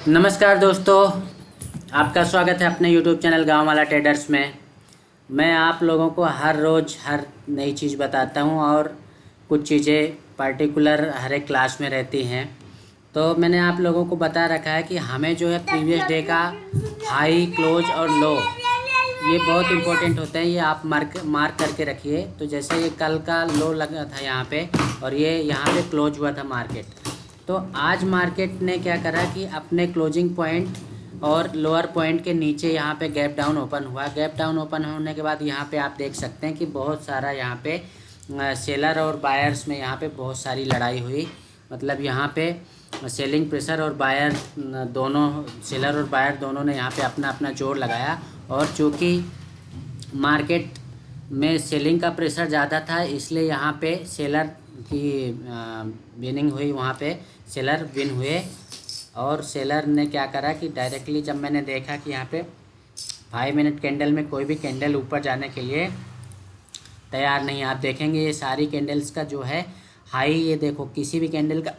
नमस्कार दोस्तों, आपका स्वागत है अपने YouTube चैनल गांव वाला ट्रेडर्स में। मैं आप लोगों को हर रोज़ हर नई चीज़ बताता हूं और कुछ चीज़ें पर्टिकुलर हर एक क्लास में रहती हैं। तो मैंने आप लोगों को बता रखा है कि हमें जो है प्रीवियस डे का हाई, क्लोज और लो ये बहुत इंपॉर्टेंट होते हैं। ये आप मार्क करके रखिए। तो जैसे ये कल का लो लगा था यहाँ पे और ये यहाँ पे क्लोज हुआ था मार्केट। तो आज मार्केट ने क्या करा कि अपने क्लोजिंग पॉइंट और लोअर पॉइंट के नीचे यहाँ पे गैप डाउन ओपन हुआ। गैप डाउन ओपन होने के बाद यहाँ पे आप देख सकते हैं कि बहुत सारा यहाँ पे सेलर और बायर्स में यहाँ पे बहुत सारी लड़ाई हुई। मतलब यहाँ पे सेलिंग प्रेशर और बायर दोनों, सेलर और बायर दोनों ने यहाँ पे अपना अपना जोर लगाया। और चूँकि मार्केट में सेलिंग का प्रेशर ज़्यादा था इसलिए यहाँ पे सेलर की विनिंग हुई, वहाँ पे सेलर विन हुए। और सेलर ने क्या करा कि डायरेक्टली जब मैंने देखा कि यहाँ पे 5 मिनट कैंडल में कोई भी कैंडल ऊपर जाने के लिए तैयार नहीं। आप देखेंगे ये सारी कैंडल्स का जो है हाई, ये देखो किसी भी कैंडल का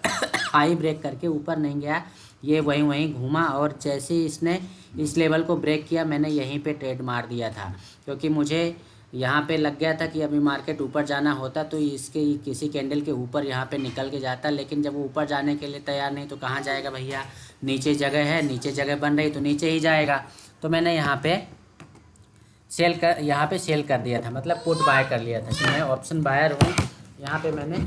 हाई ब्रेक करके ऊपर नहीं गया, ये वहीं घूमा। और जैसे ही इसने इस लेवल को ब्रेक किया मैंने यहीं पे ट्रेड मार दिया था, क्योंकि मुझे यहाँ पे लग गया था कि अभी मार्केट ऊपर जाना होता तो इसके किसी कैंडल के ऊपर यहाँ पे निकल के जाता। लेकिन जब वो ऊपर जाने के लिए तैयार नहीं तो कहाँ जाएगा भैया, नीचे जगह है, नीचे जगह बन रही तो नीचे ही जाएगा। तो मैंने यहाँ पे सेल कर दिया था, मतलब पुट बाय कर लिया था कि मैं ऑप्शन बायर हूँ। यहाँ पे मैंने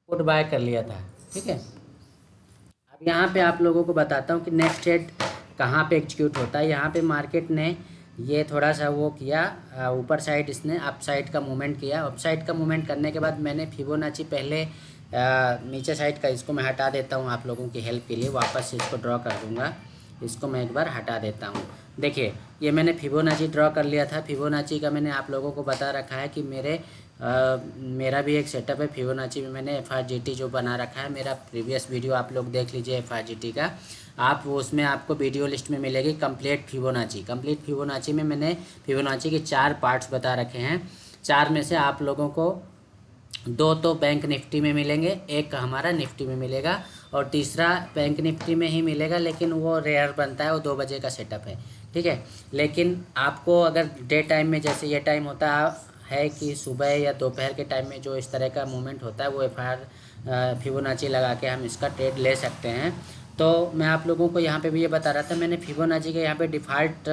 पुट बाय कर लिया था, ठीक है। अब यहाँ पे आप लोगों को बताता हूँ कि नेक्स्ट ट्रेड कहाँ पे एग्जीक्यूट होता है। यहाँ पे मार्केट ने ये थोड़ा सा वो किया, ऊपर साइड इसने अप साइड का मूवमेंट किया। अप साइड का मूवमेंट करने के बाद मैंने फिबोनाची पहले नीचे साइड का, इसको मैं हटा देता हूँ आप लोगों की हेल्प के लिए, वापस से इसको ड्रॉ कर दूँगा। इसको मैं एक बार हटा देता हूँ। देखिए ये मैंने फिबोनाची ड्रॉ कर लिया था। फिबोनाची का मैंने आप लोगों को बता रखा है कि मेरा भी एक सेटअप है फिबोनाची में। मैंने FRGT जो बना रखा है, मेरा प्रीवियस वीडियो आप लोग देख लीजिए FRGT का, आप उसमें आपको वीडियो लिस्ट में मिलेगी कंप्लीट फिबोनाची में मैंने फिबोनाची के 4 पार्ट्स बता रखे हैं। 4 में से आप लोगों को 2 तो बैंक निफ्टी में मिलेंगे, एक हमारा निफ्टी में मिलेगा और तीसरा बैंक निफ्टी में ही मिलेगा, लेकिन वो रेयर बनता है, वो 2 बजे का सेटअप है, ठीक है। लेकिन आपको अगर डे टाइम में, जैसे ये टाइम होता है कि सुबह या दोपहर के टाइम में जो इस तरह का मूवमेंट होता है, वो फिबोनाची लगा के हम इसका ट्रेड ले सकते हैं। तो मैं आप लोगों को यहाँ पे भी ये बता रहा था, मैंने फिबोनाची के यहाँ पे डिफ़ॉल्ट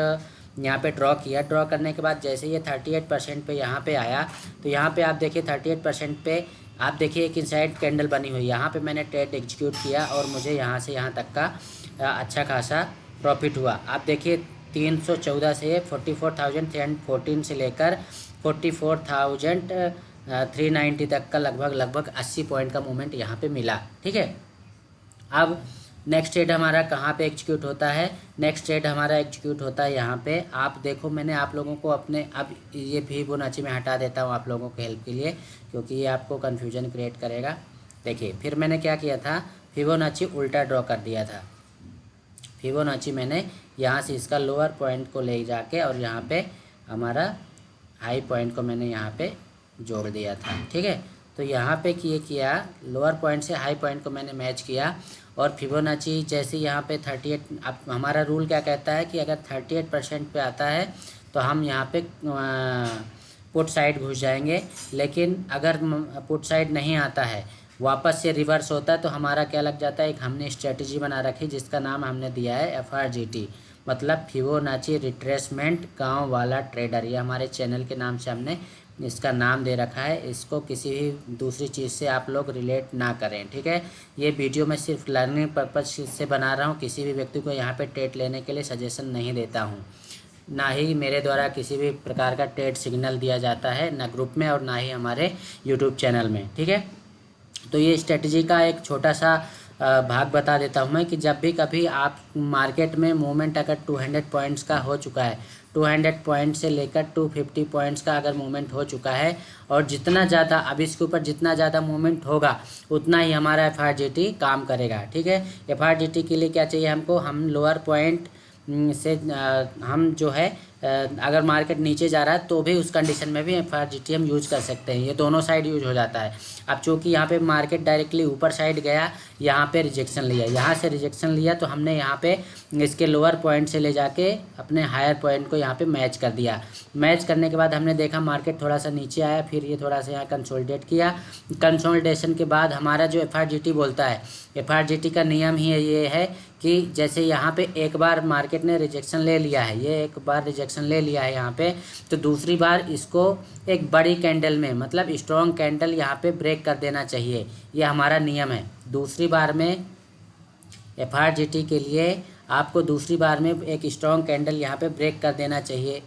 यहाँ पे ड्रॉ किया। ड्रॉ करने के बाद जैसे ये 38% पे यहाँ पे आया, तो यहाँ पे आप देखिए 38% पे आप देखिए एक इनसाइड कैंडल बनी हुई, यहाँ पे मैंने ट्रेड एग्जीक्यूट किया और मुझे यहाँ से यहाँ तक का अच्छा खासा प्रॉफिट हुआ। आप देखिए 314 से 44,314 से लेकर 44,390 तक का लगभग 80 पॉइंट का मूवमेंट यहाँ पे मिला, ठीक है। अब नेक्स्ट ट्रेड हमारा कहाँ पे एग्जीक्यूट होता है? नेक्स्ट ट्रेड हमारा एग्जीक्यूट होता है यहाँ पे। आप देखो मैंने आप लोगों को अपने, अब ये फिबोनाची में हटा देता हूँ आप लोगों के हेल्प के लिए, क्योंकि ये आपको कन्फ्यूजन क्रिएट करेगा। देखिए फिर मैंने क्या किया था, फिबोनाची उल्टा ड्रॉ कर दिया था। फिबोनाची मैंने यहाँ से इसका लोअर पॉइंट को ले जाके और यहाँ पे हमारा हाई पॉइंट को मैंने यहाँ पे जोड़ दिया था, ठीक है। तो यहाँ पे किया लोअर पॉइंट से हाई पॉइंट को मैंने मैच किया। और फिबोनाची जैसे यहाँ पे 38, अब हमारा रूल क्या कहता है कि अगर 38% पे आता है तो हम यहाँ पे पुट साइड घुस जाएंगे। लेकिन अगर पुट साइड नहीं आता है, वापस से रिवर्स होता है, तो हमारा क्या लग जाता है, एक हमने स्ट्रेटजी बना रखी जिसका नाम हमने दिया है FRGT, मतलब फिबोनाची रिट्रेसमेंट गांव वाला ट्रेडर। ये हमारे चैनल के नाम से हमने इसका नाम दे रखा है। इसको किसी भी दूसरी चीज़ से आप लोग रिलेट ना करें, ठीक है। ये वीडियो मैं सिर्फ लर्निंग पर्पज से बना रहा हूँ, किसी भी व्यक्ति को यहाँ पे ट्रेड लेने के लिए सजेशन नहीं देता हूँ। ना ही मेरे द्वारा किसी भी प्रकार का ट्रेड सिग्नल दिया जाता है, ना ग्रुप में और ना ही हमारे यूट्यूब चैनल में, ठीक है। तो ये स्ट्रेटजी का एक छोटा सा भाग बता देता हूँ मैं कि जब भी कभी आप मार्केट में मूवमेंट अगर 200 पॉइंट्स का हो चुका है, 200 पॉइंट से लेकर 250 पॉइंट्स का अगर मूवमेंट हो चुका है, और जितना ज़्यादा अब इसके ऊपर जितना ज़्यादा मूवमेंट होगा उतना ही हमारा FRGT काम करेगा, ठीक है। FRGT के लिए क्या चाहिए हमको, हम लोअर पॉइंट से हम जो है अगर मार्केट नीचे जा रहा है तो भी उस कंडीशन में भी FRGT हम यूज कर सकते हैं, ये दोनों साइड यूज हो जाता है। अब चूँकि यहाँ पे मार्केट डायरेक्टली ऊपर साइड गया, यहाँ पे रिजेक्शन लिया, यहाँ से रिजेक्शन लिया तो हमने यहाँ पे इसके लोअर पॉइंट से ले जाके अपने हायर पॉइंट को यहाँ पे मैच कर दिया। मैच करने के बाद हमने देखा मार्केट थोड़ा सा नीचे आया, फिर ये थोड़ा सा यहाँ कंसोलिडेट किया। कंसोलिडेशन के बाद हमारा जो FRGT बोलता है, FRGT का नियम ही ये है कि जैसे यहाँ पे एक बार मार्केट ने रिजेक्शन ले लिया है, ये एक बार रिजेक्शन ले लिया है यहाँ पे, तो दूसरी बार इसको एक बड़ी कैंडल में, मतलब स्ट्रॉन्ग कैंडल यहाँ पे ब्रेक कर देना चाहिए, ये हमारा नियम है। दूसरी बार में FRGT के लिए आपको दूसरी बार में एक स्ट्रॉन्ग कैंडल यहाँ पे ब्रेक कर देना चाहिए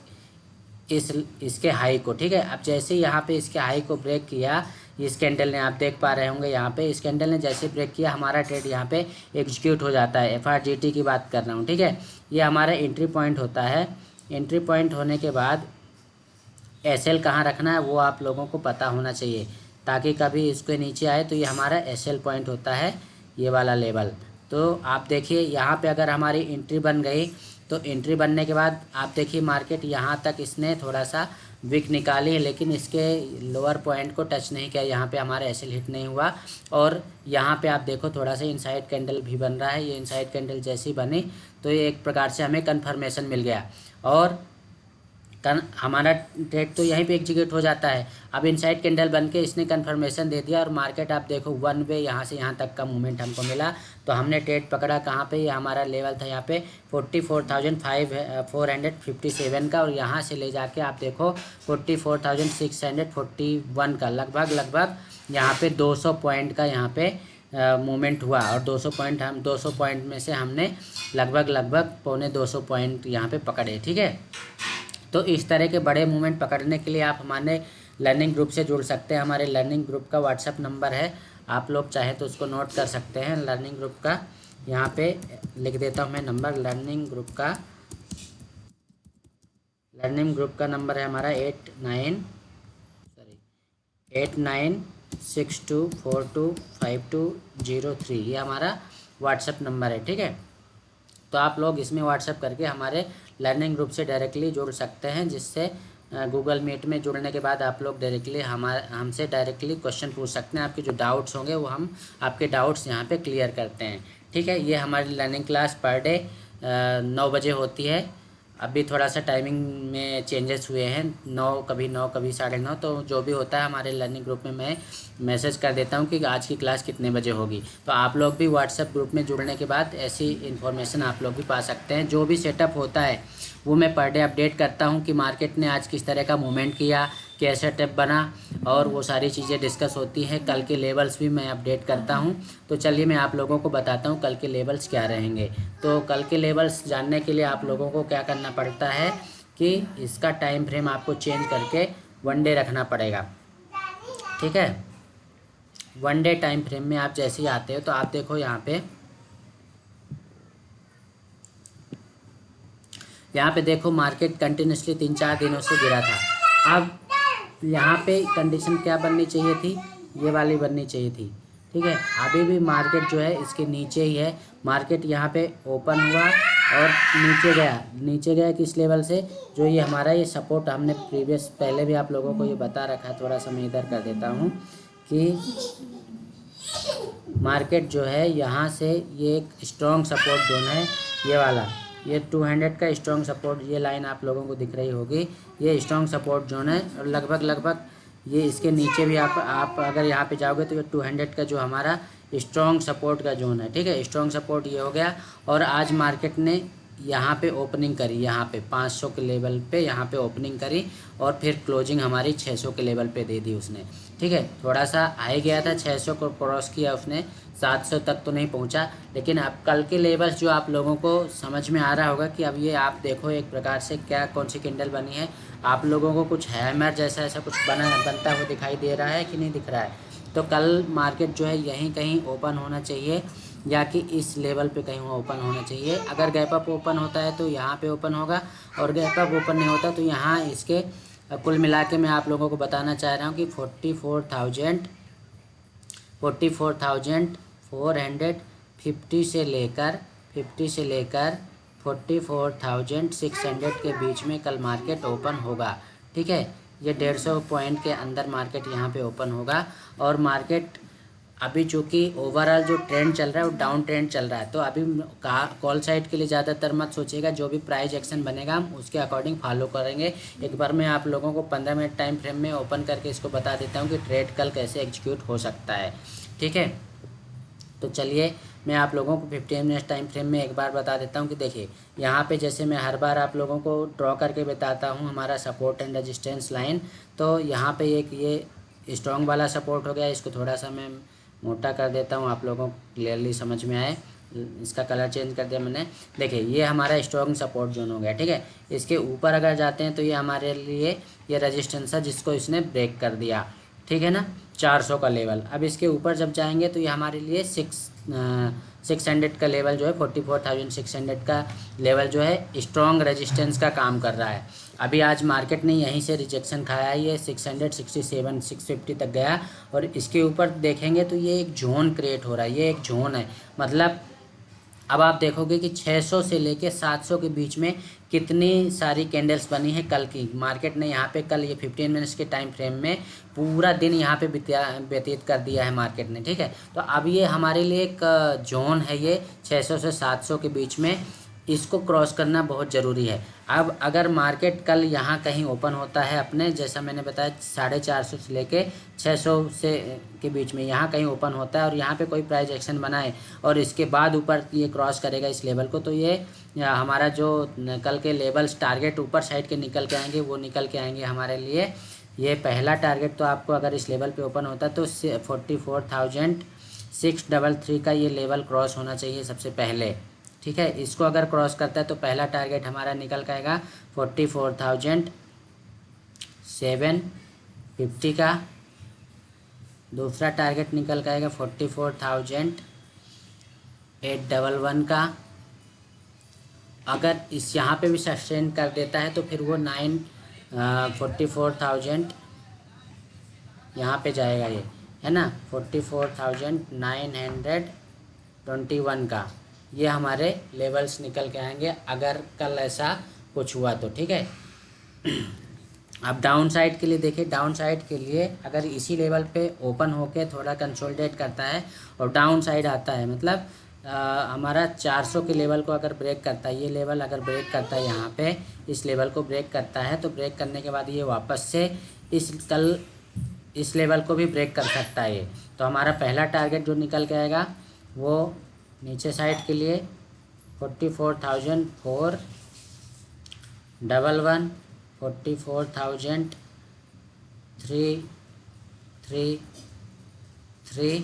इसके हाई को, ठीक है। अब जैसे यहाँ पे इसके हाई को ब्रेक किया इस कैंडल ने, आप देख पा रहे होंगे यहाँ पे इस कैंडल ने जैसे ब्रेक किया हमारा ट्रेड यहाँ पे एग्जीक्यूट हो जाता है। FRGT की बात कर रहा हूँ, ठीक है। ये हमारा एंट्री पॉइंट होता है। एंट्री पॉइंट होने के बाद SL कहाँ रखना है वो आप लोगों को पता होना चाहिए, ताकि कभी इसके नीचे आए तो ये हमारा SL पॉइंट होता है, ये वाला लेवल। तो आप देखिए यहाँ पे अगर हमारी एंट्री बन गई तो एंट्री बनने के बाद आप देखिए मार्केट यहाँ तक इसने थोड़ा सा विक निकाली है, लेकिन इसके लोअर पॉइंट को टच नहीं किया, यहाँ पे हमारा SL हिट नहीं हुआ। और यहाँ पे आप देखो थोड़ा सा इनसाइड कैंडल भी बन रहा है, ये इनसाइड कैंडल जैसी बनी तो ये एक प्रकार से हमें कन्फर्मेशन मिल गया और हमारा ट्रेड तो यहीं पे एग्जीक्यूट हो जाता है। अब इनसाइड कैंडल बन के इसने कन्फर्मेशन दे दिया और मार्केट आप देखो वन वे यहाँ से यहाँ तक का मूवमेंट हमको मिला, तो हमने ट्रेड पकड़ा कहाँ पे, ये हमारा लेवल था यहाँ पे 44,457 का, और यहाँ से ले जाके आप देखो 44,641 का, लगभग यहाँ पे 200 पॉइंट का यहाँ पे मूवमेंट हुआ। और 200 पॉइंट में से हमने लगभग 250 पॉइंट यहाँ पे पकड़े, ठीक है। तो इस तरह के बड़े मूवमेंट पकड़ने के लिए आप हमारे लर्निंग ग्रुप से जुड़ सकते हैं। हमारे लर्निंग ग्रुप का व्हाट्सएप नंबर है, आप लोग चाहे तो उसको नोट कर सकते हैं। लर्निंग ग्रुप का यहाँ पे लिख देता हूँ मैं नंबर, लर्निंग ग्रुप का नंबर है हमारा 8962425203, ये हमारा व्हाट्सएप नंबर है, ठीक है। तो आप लोग इसमें व्हाट्सएप करके हमारे लर्निंग ग्रुप से डायरेक्टली जुड़ सकते हैं, जिससे गूगल मीट में जुड़ने के बाद आप लोग डायरेक्टली हमसे डायरेक्टली क्वेश्चन पूछ सकते हैं। आपके जो डाउट्स होंगे वो हम आपके डाउट्स यहाँ पे क्लियर करते हैं, ठीक है। ये हमारी लर्निंग क्लास पर डे 9 बजे होती है। अभी थोड़ा सा टाइमिंग में चेंजेस हुए हैं, 9 कभी 9:30, तो जो भी होता है हमारे लर्निंग ग्रुप में मैं मैसेज कर देता हूँ कि आज की क्लास कितने बजे होगी। तो आप लोग भी व्हाट्सएप ग्रुप में जुड़ने के बाद ऐसी इन्फॉर्मेशन आप लोग भी पा सकते हैं। जो भी सेटअप होता है वो मैं पर डे अपडेट करता हूँ कि मार्केट ने आज किस तरह का मूवमेंट किया, कैसे टेप बना, और वो सारी चीज़ें डिस्कस होती हैं। कल के लेवल्स भी मैं अपडेट करता हूँ। तो चलिए मैं आप लोगों को बताता हूँ कल के लेवल्स क्या रहेंगे। तो कल के लेवल्स जानने के लिए आप लोगों को क्या करना पड़ता है कि इसका टाइम फ्रेम आपको चेंज करके 1 डे रखना पड़ेगा, ठीक है। 1 डे टाइम फ्रेम में आप जैसे ही आते हो तो आप देखो यहाँ पे देखो मार्केट कंटिन्यूसली 3-4 दिनों से गिरा था। अब यहाँ पे कंडीशन क्या बननी चाहिए थी, ये वाली बननी चाहिए थी, ठीक है। अभी भी मार्केट जो है इसके नीचे ही है। मार्केट यहाँ पे ओपन हुआ और नीचे गया किस लेवल से, जो ये हमारा ये सपोर्ट हमने पहले भी आप लोगों को ये बता रखा है। थोड़ा सा मैं इधर कर देता हूँ कि मार्केट जो है यहाँ से ये एक स्ट्रॉन्ग सपोर्ट जोन है, ये वाला, ये 200 का स्ट्रॉन्ग सपोर्ट, ये लाइन आप लोगों को दिख रही होगी, ये स्ट्रॉन्ग सपोर्ट जोन है। और लगभग ये इसके नीचे भी आप अगर यहाँ पे जाओगे तो ये 200 का जो हमारा स्ट्रॉन्ग सपोर्ट का जोन है, ठीक है। स्ट्रॉन्ग सपोर्ट ये हो गया। और आज मार्केट ने यहाँ पे ओपनिंग करी, यहाँ पे 500 के लेवल पे यहाँ पे ओपनिंग करी और फिर क्लोजिंग हमारी 600 के लेवल पे दे दी उसने, ठीक है। थोड़ा सा हाई गया था, 600 को क्रॉस किया उसने, 700 तक तो नहीं पहुँचा। लेकिन अब कल के लेवल्स जो आप लोगों को समझ में आ रहा होगा कि अब ये आप देखो एक प्रकार से कौन सी कैंडल बनी है। आप लोगों को कुछ हैमर जैसा ऐसा कुछ बनता हुआ दिखाई दे रहा है कि नहीं दिख रहा है। तो कल मार्केट जो है यहीं कहीं ओपन होना चाहिए, या कि इस लेवल पे कहीं ओपन होना चाहिए। अगर गैप अप ओपन होता है तो यहाँ पे ओपन होगा, और गैप अप ओपन नहीं होता तो यहाँ इसके कुल मिला के मैं आप लोगों को बताना चाह रहा हूँ कि 44,450 से लेकर 44,600 के बीच में कल मार्केट ओपन होगा। ठीक है, ये 150 पॉइंट के अंदर मार्केट यहाँ पे ओपन होगा। और मार्केट अभी चूँकि ओवरऑल जो ट्रेंड चल रहा है वो डाउन ट्रेंड चल रहा है, तो अभी कॉल साइड के लिए ज़्यादातर मत सोचिएगा, जो भी प्राइस एक्शन बनेगा हम उसके अकॉर्डिंग फॉलो करेंगे। एक बार मैं आप लोगों को 15 मिनट टाइम फ्रेम में ओपन करके इसको बता देता हूँ कि ट्रेड कल कैसे एग्जीक्यूट हो सकता है। ठीक है, तो चलिए मैं आप लोगों को 15 मिनट टाइम फ्रेम में एक बार बता देता हूँ कि देखिए यहाँ पे जैसे मैं हर बार आप लोगों को ड्रॉ करके बताता हूँ हमारा सपोर्ट एंड रेजिस्टेंस लाइन। तो यहाँ पे एक ये स्ट्रॉन्ग वाला सपोर्ट हो गया, इसको थोड़ा सा मैं मोटा कर देता हूँ आप लोगों को क्लियरली समझ में आए। इसका कलर चेंज कर दिया मैंने। देखिए ये हमारा स्ट्रॉन्ग सपोर्ट जोन हो गया। ठीक है, इसके ऊपर अगर जाते हैं तो ये हमारे लिए ये रेजिस्टेंस है जिसको इसने ब्रेक कर दिया। ठीक है ना, 400 का लेवल। अब इसके ऊपर जब जाएंगे तो ये हमारे लिए 600 का लेवल जो है 44,600 का लेवल जो है स्ट्रॉन्ग रेजिस्टेंस का काम कर रहा है। अभी आज मार्केट ने यहीं से रिजेक्शन खाया है, ये 667 650 तक गया और इसके ऊपर देखेंगे तो ये एक जोन क्रिएट हो रहा है, ये एक जोन है। मतलब अब आप देखोगे कि 600 से लेके 700 के बीच में कितनी सारी कैंडल्स बनी है कल की। मार्केट ने यहाँ पे कल ये 15 मिनट्स के टाइम फ्रेम में पूरा दिन यहाँ पे व्यतीत कर दिया है मार्केट ने। ठीक है, तो अब ये हमारे लिए एक जोन है, ये 600 से 700 के बीच में, इसको क्रॉस करना बहुत ज़रूरी है। अब अगर मार्केट कल यहाँ कहीं ओपन होता है अपने, जैसा मैंने बताया 450 से लेके 600 से के बीच में यहाँ कहीं ओपन होता है और यहाँ पे कोई प्राइस एक्शन बनाए और इसके बाद ऊपर ये क्रॉस करेगा इस लेवल को, तो ये हमारा जो कल के लेवल्स टारगेट ऊपर साइड के निकल के आएंगे, वो निकल के आएंगे हमारे लिए। ये पहला टारगेट तो आपको अगर इस लेवल पे ओपन होता है तो 44,633 का ये लेवल क्रॉस होना चाहिए सबसे पहले। ठीक है, इसको अगर क्रॉस करता है तो पहला टारगेट हमारा निकल के आएगा 44,750 का। दूसरा टारगेट निकल के आएगा 44,811 का। अगर इस यहाँ पे भी सस्टेन कर देता है तो फिर वो 44,000 यहाँ पे जाएगा, ये है ना 44,921 का। ये हमारे लेवल्स निकल के आएंगे अगर कल ऐसा कुछ हुआ तो। ठीक है, अब डाउन साइड के लिए देखिए, डाउन साइड के लिए अगर इसी लेवल पे ओपन होके थोड़ा कंसोलिडेट करता है और डाउन साइड आता है, मतलब हमारा 400 के लेवल को अगर ब्रेक करता है, ये लेवल अगर ब्रेक करता है यहाँ पे इस लेवल को ब्रेक करता है, तो ब्रेक करने के बाद ये वापस से इस लेवल को भी ब्रेक कर सकता है ये। तो हमारा पहला टारगेट जो निकल के आएगा वो नीचे साइड के लिए 44,411, 44,333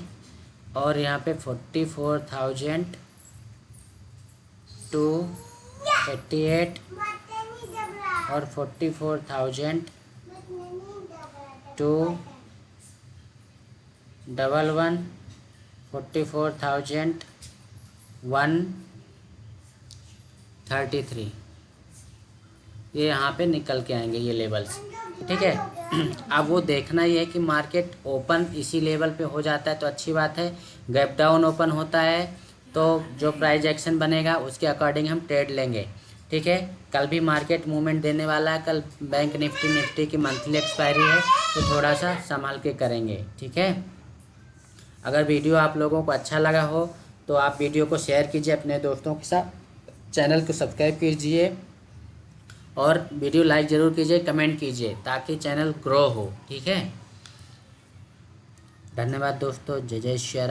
और यहाँ पे 44,288 और 44,211, 44,133 ये यहाँ पे निकल के आएंगे ये लेवल्स। ठीक है, अब वो देखना ही है कि मार्केट ओपन इसी लेवल पे हो जाता है तो अच्छी बात है, गैप डाउन ओपन होता है तो जो प्राइस एक्शन बनेगा उसके अकॉर्डिंग हम ट्रेड लेंगे। ठीक है, कल भी मार्केट मूवमेंट देने वाला है, कल बैंक निफ्टी की मंथली एक्सपायरी है तो थोड़ा सा संभाल के करेंगे। ठीक है, अगर वीडियो आप लोगों को अच्छा लगा हो तो आप वीडियो को शेयर कीजिए अपने दोस्तों के साथ, चैनल को सब्सक्राइब कीजिए और वीडियो लाइक ज़रूर कीजिए, कमेंट कीजिए ताकि चैनल ग्रो हो। ठीक है, धन्यवाद दोस्तों, जय जय श्री राम।